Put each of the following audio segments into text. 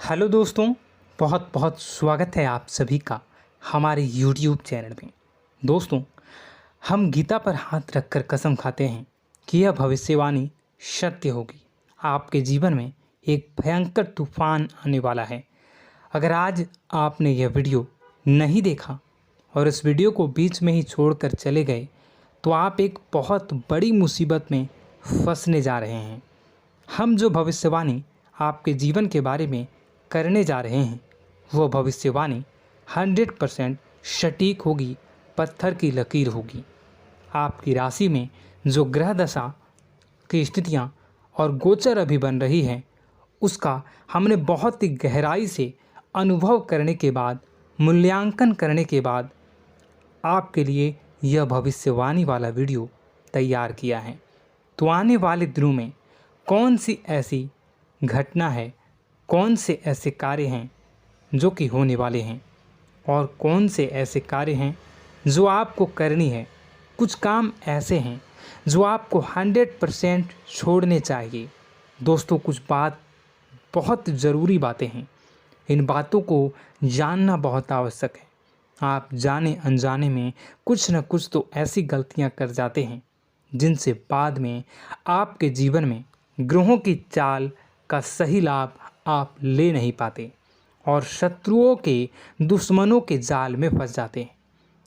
Hello दोस्तों, बहुत बहुत स्वागत है आप सभी का हमारे YouTube चैनल में। दोस्तों, हम गीता पर हाथ रखकर कसम खाते हैं कि यह भविष्यवाणी सत्य होगी। आपके जीवन में एक भयंकर तूफान आने वाला है। अगर आज आपने यह वीडियो नहीं देखा और इस वीडियो को बीच में ही छोड़कर चले गए तो आप एक बहुत बड़ी मुसीबत में फंसने जा रहे हैं। हम जो भविष्यवाणी आपके जीवन के बारे में करने जा रहे हैं वो भविष्यवाणी 100% सटीक होगी, पत्थर की लकीर होगी। आपकी राशि में जो ग्रह दशा की स्थितियाँ और गोचर अभी बन रही हैं उसका हमने बहुत ही गहराई से अनुभव करने के बाद, मूल्यांकन करने के बाद आपके लिए यह भविष्यवाणी वाला वीडियो तैयार किया है। तो आने वाले दिनों में कौन सी ऐसी घटना है, कौन से ऐसे कार्य हैं जो कि होने वाले हैं और कौन से ऐसे कार्य हैं जो आपको करनी है। कुछ काम ऐसे हैं जो आपको 100% छोड़ने चाहिए। दोस्तों, कुछ बात बहुत ज़रूरी बातें हैं। इन बातों को जानना बहुत आवश्यक है। आप जाने अनजाने में कुछ न कुछ तो ऐसी गलतियां कर जाते हैं जिनसे बाद में आपके जीवन में ग्रहों की चाल का सही लाभ आप ले नहीं पाते और शत्रुओं के, दुश्मनों के जाल में फंस जाते हैं।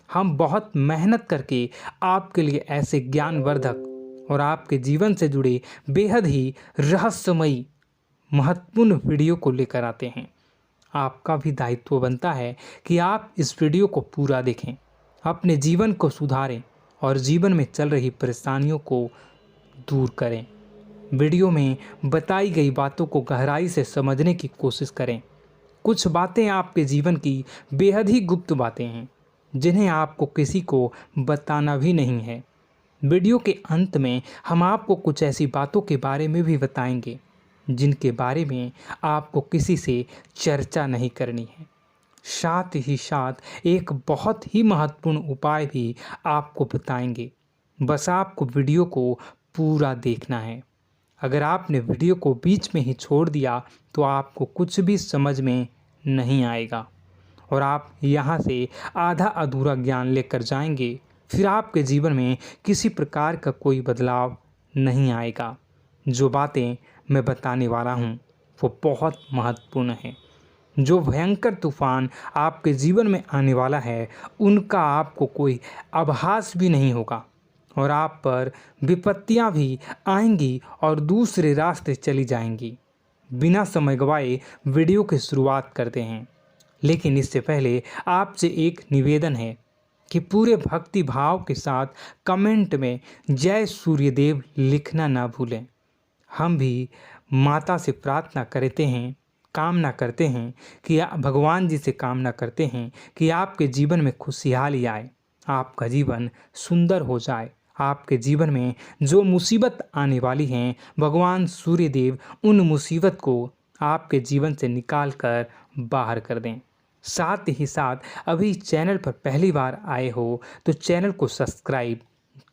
हम बहुत मेहनत करके आपके लिए ऐसे ज्ञानवर्धक और आपके जीवन से जुड़े बेहद ही रहस्यमयी महत्वपूर्ण वीडियो को लेकर आते हैं। आपका भी दायित्व बनता है कि आप इस वीडियो को पूरा देखें, अपने जीवन को सुधारें और जीवन में चल रही परेशानियों को दूर करें। वीडियो में बताई गई बातों को गहराई से समझने की कोशिश करें। कुछ बातें आपके जीवन की बेहद ही गुप्त बातें हैं जिन्हें आपको किसी को बताना भी नहीं है। वीडियो के अंत में हम आपको कुछ ऐसी बातों के बारे में भी बताएंगे जिनके बारे में आपको किसी से चर्चा नहीं करनी है। साथ ही साथ एक बहुत ही महत्वपूर्ण उपाय भी आपको बताएंगे। बस आपको वीडियो को पूरा देखना है। अगर आपने वीडियो को बीच में ही छोड़ दिया तो आपको कुछ भी समझ में नहीं आएगा और आप यहाँ से आधा अधूरा ज्ञान लेकर जाएंगे। फिर आपके जीवन में किसी प्रकार का कोई बदलाव नहीं आएगा। जो बातें मैं बताने वाला हूँ वो बहुत महत्वपूर्ण है। जो भयंकर तूफान आपके जीवन में आने वाला है उनका आपको कोई आभास भी नहीं होगा और आप पर विपत्तियां भी आएंगी और दूसरे रास्ते चली जाएंगी। बिना समय गवाए वीडियो की शुरुआत करते हैं, लेकिन इससे पहले आपसे एक निवेदन है कि पूरे भक्ति भाव के साथ कमेंट में जय सूर्यदेव लिखना ना भूलें। हम भी माता से प्रार्थना करते हैं, कामना करते हैं कि भगवान जी से कामना करते हैं कि आपके जीवन में खुशहाली आए, आपका जीवन सुंदर हो जाए। आपके जीवन में जो मुसीबत आने वाली हैं भगवान सूर्यदेव उन मुसीबत को आपके जीवन से निकाल कर बाहर कर दें। साथ ही साथ अभी चैनल पर पहली बार आए हो तो चैनल को सब्सक्राइब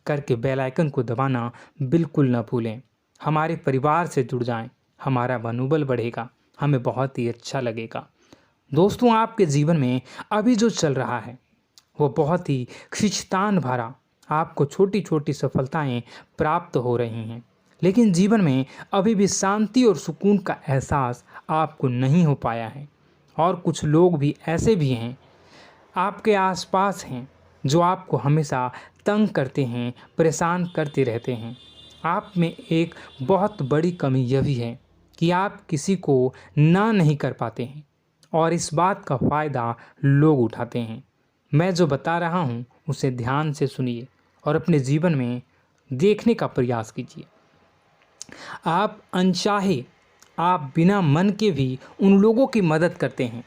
करके बेल आइकन को दबाना बिल्कुल न भूलें। हमारे परिवार से जुड़ जाएं, हमारा मनोबल बढ़ेगा, हमें बहुत ही अच्छा लगेगा। दोस्तों, आपके जीवन में अभी जो चल रहा है वो बहुत ही खींचतान भरा, आपको छोटी छोटी सफलताएं प्राप्त हो रही हैं, लेकिन जीवन में अभी भी शांति और सुकून का एहसास आपको नहीं हो पाया है। और कुछ लोग भी ऐसे भी हैं आपके आसपास हैं जो आपको हमेशा तंग करते हैं, परेशान करते रहते हैं। आप में एक बहुत बड़ी कमी यह भी है कि आप किसी को ना नहीं कर पाते हैं और इस बात का फ़ायदा लोग उठाते हैं। मैं जो बता रहा हूँ उसे ध्यान से सुनिए और अपने जीवन में देखने का प्रयास कीजिए। आप अनचाहे, आप बिना मन के भी उन लोगों की मदद करते हैं,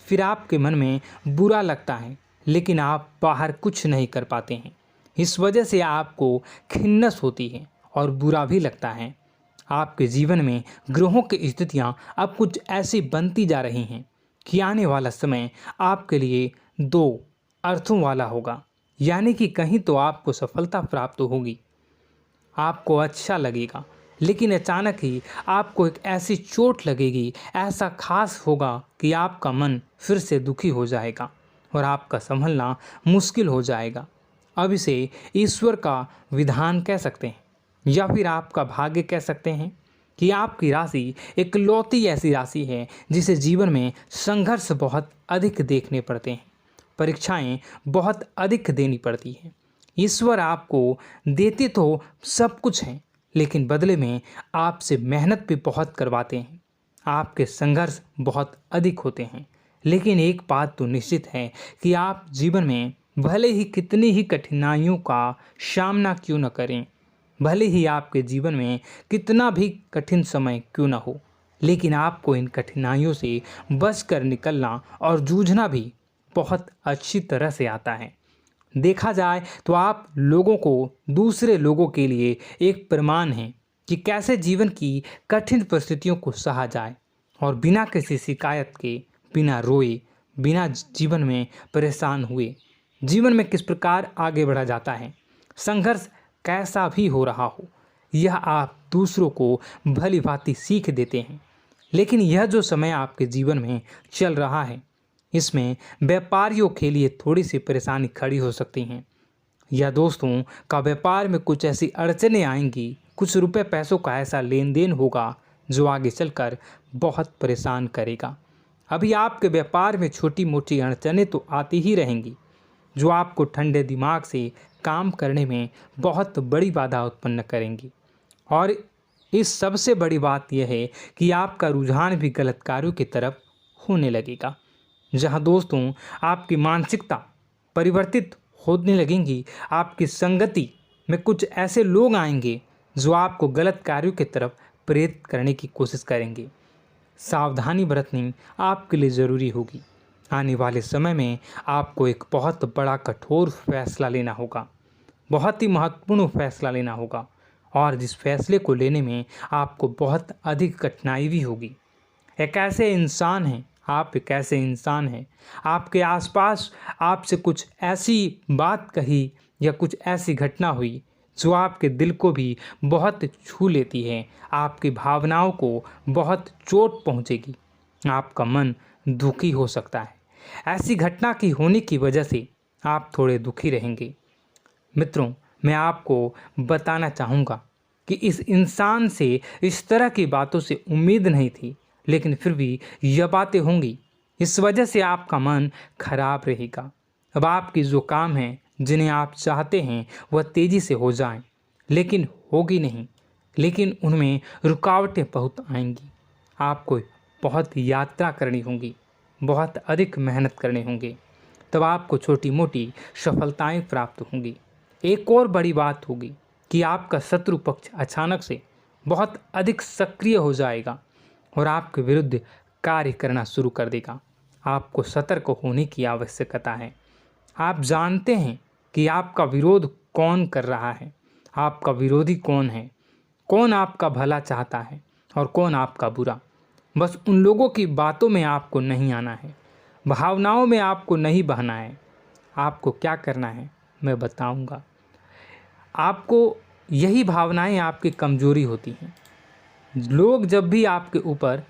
फिर आपके मन में बुरा लगता है लेकिन आप बाहर कुछ नहीं कर पाते हैं। इस वजह से आपको खिन्नस होती है और बुरा भी लगता है। आपके जीवन में ग्रहों की स्थितियाँ अब कुछ ऐसी बनती जा रही हैं कि आने वाला समय आपके लिए दो अर्थों वाला होगा। यानी कि कहीं तो आपको सफलता प्राप्त होगी, आपको अच्छा लगेगा, लेकिन अचानक ही आपको एक ऐसी चोट लगेगी, ऐसा खास होगा कि आपका मन फिर से दुखी हो जाएगा और आपका संभलना मुश्किल हो जाएगा। अब इसे ईश्वर का विधान कह सकते हैं या फिर आपका भाग्य कह सकते हैं कि आपकी राशि इकलौती ऐसी राशि है जिसे जीवन में संघर्ष बहुत अधिक देखने पड़ते हैं, परीक्षाएं बहुत अधिक देनी पड़ती हैं। ईश्वर आपको देते तो सब कुछ है, लेकिन बदले में आपसे मेहनत भी बहुत करवाते हैं। आपके संघर्ष बहुत अधिक होते हैं, लेकिन एक बात तो निश्चित है कि आप जीवन में भले ही कितनी ही कठिनाइयों का सामना क्यों न करें, भले ही आपके जीवन में कितना भी कठिन समय क्यों न हो, लेकिन आपको इन कठिनाइयों से बचकर निकलना और जूझना भी बहुत अच्छी तरह से आता है। देखा जाए तो आप लोगों को दूसरे लोगों के लिए एक प्रमाण हैं कि कैसे जीवन की कठिन परिस्थितियों को सहा जाए और बिना किसी शिकायत के, बिना रोए, बिना जीवन में परेशान हुए जीवन में किस प्रकार आगे बढ़ा जाता है। संघर्ष कैसा भी हो रहा हो, यह आप दूसरों को भली भांति सीख देते हैं। लेकिन यह जो समय आपके जीवन में चल रहा है, इसमें व्यापारियों के लिए थोड़ी सी परेशानी खड़ी हो सकती हैं, या दोस्तों का व्यापार में कुछ ऐसी अड़चनें आएंगी, कुछ रुपए पैसों का ऐसा लेन देन होगा जो आगे चलकर बहुत परेशान करेगा। अभी आपके व्यापार में छोटी मोटी अड़चनें तो आती ही रहेंगी, जो आपको ठंडे दिमाग से काम करने में बहुत बड़ी बाधा उत्पन्न करेंगी। और इस सबसे बड़ी बात यह है कि आपका रुझान भी गलत कार्यों की तरफ होने लगेगा, जहां दोस्तों आपकी मानसिकता परिवर्तित होने लगेंगी। आपकी संगति में कुछ ऐसे लोग आएंगे जो आपको गलत कार्यों की तरफ प्रेरित करने की कोशिश करेंगे। सावधानी बरतनी आपके लिए ज़रूरी होगी। आने वाले समय में आपको एक बहुत बड़ा कठोर फैसला लेना होगा, बहुत ही महत्वपूर्ण फैसला लेना होगा, और जिस फैसले को लेने में आपको बहुत अधिक कठिनाई भी होगी। एक ऐसे इंसान हैं, आप एक ऐसे इंसान हैं, आपके आसपास आपसे कुछ ऐसी बात कही या कुछ ऐसी घटना हुई जो आपके दिल को भी बहुत छू लेती है, आपकी भावनाओं को बहुत चोट पहुंचेगी, आपका मन दुखी हो सकता है। ऐसी घटना की होने की वजह से आप थोड़े दुखी रहेंगे। मित्रों, मैं आपको बताना चाहूँगा कि इस इंसान से इस तरह की बातों से उम्मीद नहीं थी, लेकिन फिर भी यह बातें होंगी। इस वजह से आपका मन खराब रहेगा। अब आपकी जो काम है, जिन्हें आप चाहते हैं वह तेज़ी से हो जाएं, लेकिन होगी नहीं, लेकिन उनमें रुकावटें बहुत आएंगी। आपको बहुत यात्रा करनी होगी, बहुत अधिक मेहनत करने होंगे, तब आपको छोटी मोटी सफलताएं प्राप्त होंगी। एक और बड़ी बात होगी कि आपका शत्रु पक्ष अचानक से बहुत अधिक सक्रिय हो जाएगा और आपके विरुद्ध कार्य करना शुरू कर देगा। आपको सतर्क होने की आवश्यकता है। आप जानते हैं कि आपका विरोध कौन कर रहा है, आपका विरोधी कौन है, कौन आपका भला चाहता है और कौन आपका बुरा। बस उन लोगों की बातों में आपको नहीं आना है, भावनाओं में आपको नहीं बहना है। आपको क्या करना है मैं बताऊंगा। आपको यही भावनाएं आपकी कमजोरी होती हैं। लोग जब भी आपके ऊपर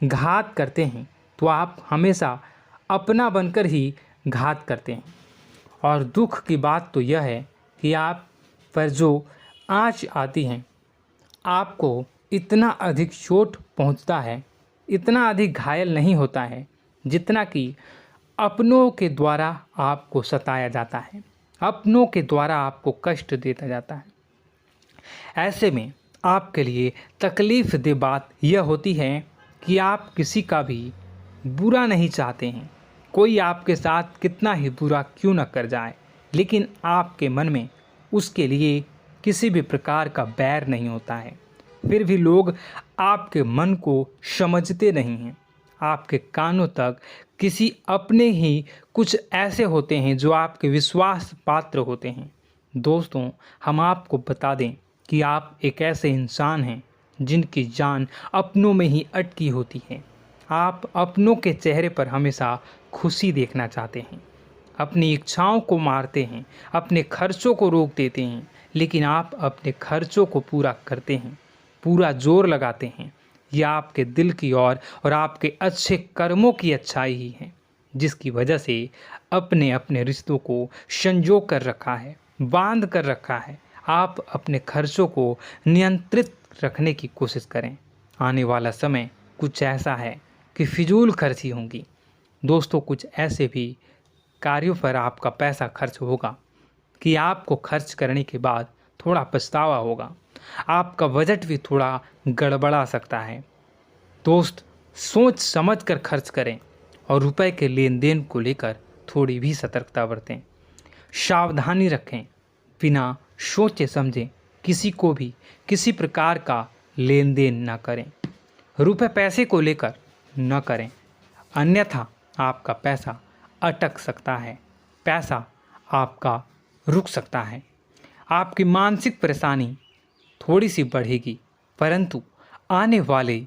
घात करते हैं तो आप हमेशा अपना बनकर ही घात करते हैं। और दुख की बात तो यह है कि आप पर जो आँच आती है, आपको इतना अधिक चोट पहुंचता है, इतना अधिक घायल नहीं होता है जितना कि अपनों के द्वारा आपको सताया जाता है, अपनों के द्वारा आपको कष्ट देता जाता है। ऐसे में आपके लिए तकलीफ़ दे बात यह होती है कि आप किसी का भी बुरा नहीं चाहते हैं। कोई आपके साथ कितना ही बुरा क्यों न कर जाए, लेकिन आपके मन में उसके लिए किसी भी प्रकार का बैर नहीं होता है। फिर भी लोग आपके मन को समझते नहीं हैं। आपके कानों तक किसी अपने ही कुछ ऐसे होते हैं जो आपके विश्वास पात्र होते हैं। दोस्तों, हम आपको बता दें कि आप एक ऐसे इंसान हैं जिनकी जान अपनों में ही अटकी होती है। आप अपनों के चेहरे पर हमेशा खुशी देखना चाहते हैं, अपनी इच्छाओं को मारते हैं, अपने खर्चों को रोक देते हैं, लेकिन आप अपने खर्चों को पूरा करते हैं। पूरा जोर लगाते हैं, यह आपके दिल की और आपके अच्छे कर्मों की अच्छाई ही है, जिसकी वजह से अपने अपने रिश्तों को संजो कर रखा है, बांध कर रखा है। आप अपने खर्चों को नियंत्रित रखने की कोशिश करें। आने वाला समय कुछ ऐसा है कि फिजूल खर्ची होंगी। दोस्तों, कुछ ऐसे भी कार्यों पर आपका पैसा खर्च होगा कि आपको खर्च करने के बाद थोड़ा पछतावा होगा। आपका बजट भी थोड़ा गड़बड़ा सकता है। दोस्त, सोच समझ कर खर्च करें और रुपए के लेन देन को लेकर थोड़ी भी सतर्कता बरतें। सावधानी रखें, बिना सोचे समझे किसी को भी किसी प्रकार का लेन देन न करें। रुपए पैसे को लेकर न करें, अन्यथा आपका पैसा अटक सकता है, पैसा आपका रुक सकता है। आपकी मानसिक परेशानी थोड़ी सी बढ़ेगी, परंतु आने वाले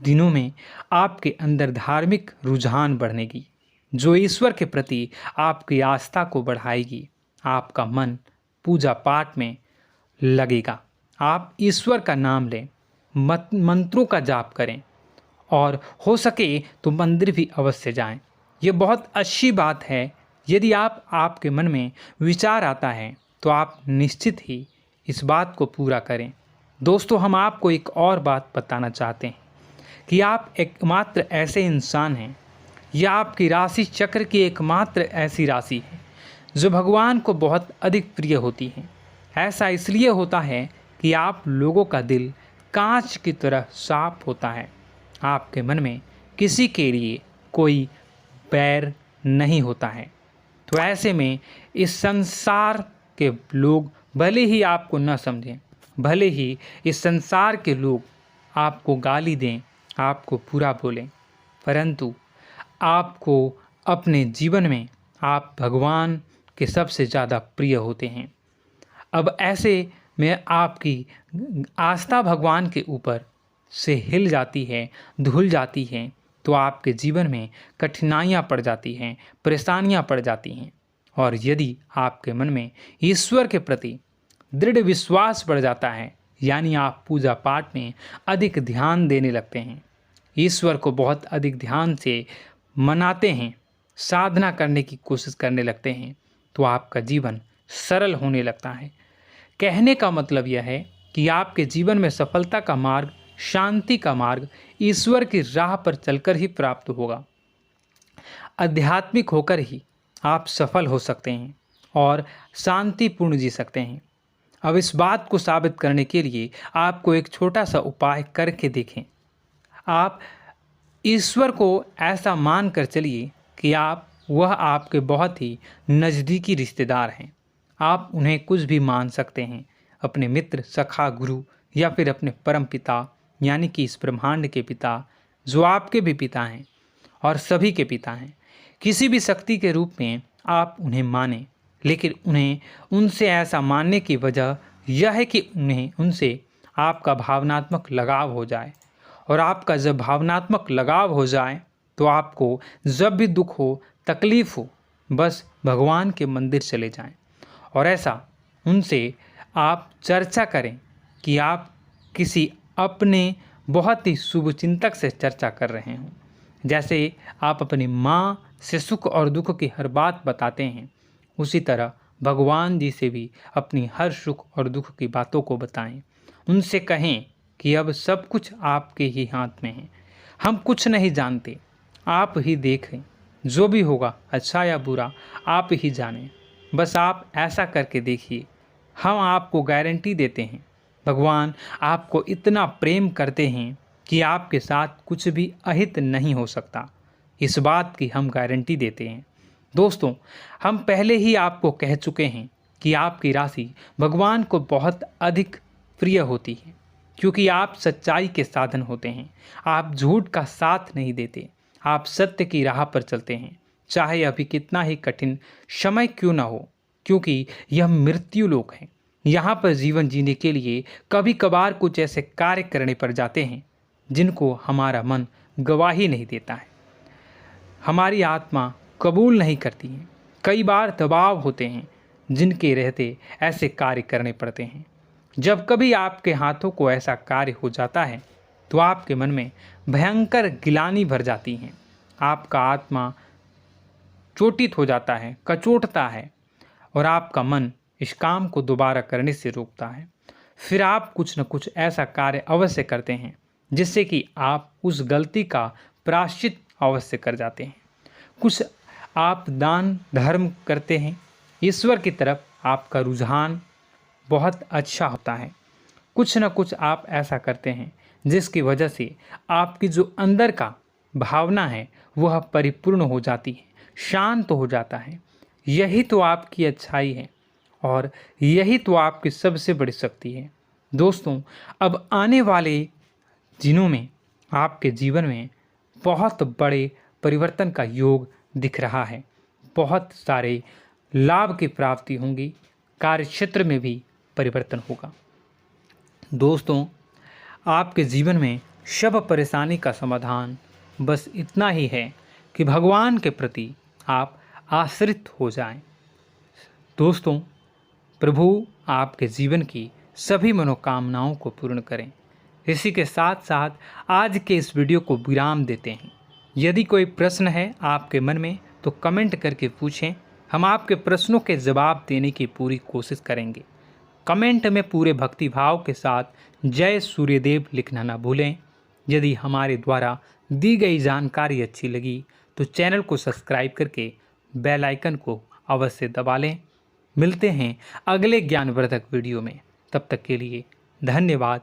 दिनों में आपके अंदर धार्मिक रुझान बढ़नेगी, जो ईश्वर के प्रति आपकी आस्था को बढ़ाएगी। आपका मन पूजा पाठ में लगेगा। आप ईश्वर का नाम लें, मंत्रों का जाप करें और हो सके तो मंदिर भी अवश्य जाएं। ये बहुत अच्छी बात है। यदि आपके मन में विचार आता है तो आप निश्चित ही इस बात को पूरा करें। दोस्तों, हम आपको एक और बात बताना चाहते हैं कि आप एकमात्र ऐसे इंसान हैं, यह आपकी राशि चक्र की एकमात्र ऐसी राशि है जो भगवान को बहुत अधिक प्रिय होती है। ऐसा इसलिए होता है कि आप लोगों का दिल कांच की तरह साफ होता है। आपके मन में किसी के लिए कोई बैर नहीं होता है। तो ऐसे में इस संसार के लोग भले ही आपको न समझें, भले ही इस संसार के लोग आपको गाली दें, आपको बुरा बोलें, परंतु आपको अपने जीवन में आप भगवान के सबसे ज़्यादा प्रिय होते हैं। अब ऐसे में आपकी आस्था भगवान के ऊपर से हिल जाती है, धुल जाती है, तो आपके जीवन में कठिनाइयाँ पड़ जाती हैं, परेशानियाँ पड़ जाती हैं। और यदि आपके मन में ईश्वर के प्रति दृढ़ विश्वास बढ़ जाता है, यानी आप पूजा पाठ में अधिक ध्यान देने लगते हैं, ईश्वर को बहुत अधिक ध्यान से मनाते हैं, साधना करने की कोशिश करने लगते हैं, तो आपका जीवन सरल होने लगता है। कहने का मतलब यह है कि आपके जीवन में सफलता का मार्ग, शांति का मार्ग ईश्वर की राह पर चलकर ही प्राप्त होगा। आध्यात्मिक होकर ही आप सफल हो सकते हैं और शांतिपूर्ण जी सकते हैं। अब इस बात को साबित करने के लिए आपको एक छोटा सा उपाय करके देखें। आप ईश्वर को ऐसा मान कर चलिए कि वह आपके बहुत ही नज़दीकी रिश्तेदार हैं। आप उन्हें कुछ भी मान सकते हैं, अपने मित्र, सखा, गुरु या फिर अपने परम पिता, यानी कि इस ब्रह्मांड के पिता, जो आपके भी पिता हैं और सभी के पिता हैं। किसी भी शक्ति के रूप में आप उन्हें मानें, लेकिन उन्हें उनसे ऐसा मानने की वजह यह है कि उनसे आपका भावनात्मक लगाव हो जाए। और आपका जब भावनात्मक लगाव हो जाए तो आपको जब भी दुख हो, तकलीफ़ हो, बस भगवान के मंदिर चले जाएं और ऐसा उनसे आप चर्चा करें कि आप किसी अपने बहुत ही शुभचिंतक से चर्चा कर रहे हों। जैसे आप अपनी माँ से सुख और दुख की हर बात बताते हैं, उसी तरह भगवान जी से भी अपनी हर सुख और दुख की बातों को बताएं। उनसे कहें कि अब सब कुछ आपके ही हाथ में है, हम कुछ नहीं जानते, आप ही देखें, जो भी होगा अच्छा या बुरा आप ही जानें। बस आप ऐसा करके देखिए, हम आपको गारंटी देते हैं, भगवान आपको इतना प्रेम करते हैं कि आपके साथ कुछ भी अहित नहीं हो सकता। इस बात की हम गारंटी देते हैं। दोस्तों, हम पहले ही आपको कह चुके हैं कि आपकी राशि भगवान को बहुत अधिक प्रिय होती है, क्योंकि आप सच्चाई के साधन होते हैं। आप झूठ का साथ नहीं देते, आप सत्य की राह पर चलते हैं, चाहे अभी कितना ही कठिन समय क्यों ना हो, क्योंकि यह मृत्यु लोक है। यहाँ पर जीवन जीने के लिए कभी कभार कुछ ऐसे कार्य करने पड़ जाते हैं जिनको हमारा मन गवाही नहीं देता है, हमारी आत्मा कबूल नहीं करती है। कई बार दबाव होते हैं जिनके रहते ऐसे कार्य करने पड़ते हैं। जब कभी आपके हाथों को ऐसा कार्य हो जाता है तो आपके मन में भयंकर गिलानी भर जाती है। आपका आत्मा चोटित हो जाता है, कचोटता है और आपका मन इस काम को दोबारा करने से रोकता है। फिर आप कुछ न कुछ ऐसा कार्य अवश्य करते हैं जिससे कि आप उस गलती का प्रायश्चित अवश्य कर जाते हैं। कुछ आप दान धर्म करते हैं, ईश्वर की तरफ आपका रुझान बहुत अच्छा होता है। कुछ न कुछ आप ऐसा करते हैं जिसकी वजह से आपकी जो अंदर का भावना है वह परिपूर्ण हो जाती है, शांत हो जाता है। यही तो आपकी अच्छाई है और यही तो आपकी सबसे बड़ी शक्ति है। दोस्तों, अब आने वाले दिनों में आपके जीवन में बहुत बड़े परिवर्तन का योग दिख रहा है। बहुत सारे लाभ की प्राप्ति होंगी, कार्य क्षेत्र में भी परिवर्तन होगा। दोस्तों, आपके जीवन में सब परेशानी का समाधान बस इतना ही है कि भगवान के प्रति आप आश्रित हो जाएं। दोस्तों, प्रभु आपके जीवन की सभी मनोकामनाओं को पूर्ण करें। इसी के साथ साथ आज के इस वीडियो को विराम देते हैं। यदि कोई प्रश्न है आपके मन में तो कमेंट करके पूछें, हम आपके प्रश्नों के जवाब देने की पूरी कोशिश करेंगे। कमेंट में पूरे भक्तिभाव के साथ जय सूर्यदेव लिखना ना भूलें। यदि हमारे द्वारा दी गई जानकारी अच्छी लगी तो चैनल को सब्सक्राइब करके बेल आइकन को अवश्य दबा लें। मिलते हैं अगले ज्ञानवर्धक वीडियो में। तब तक के लिए धन्यवाद।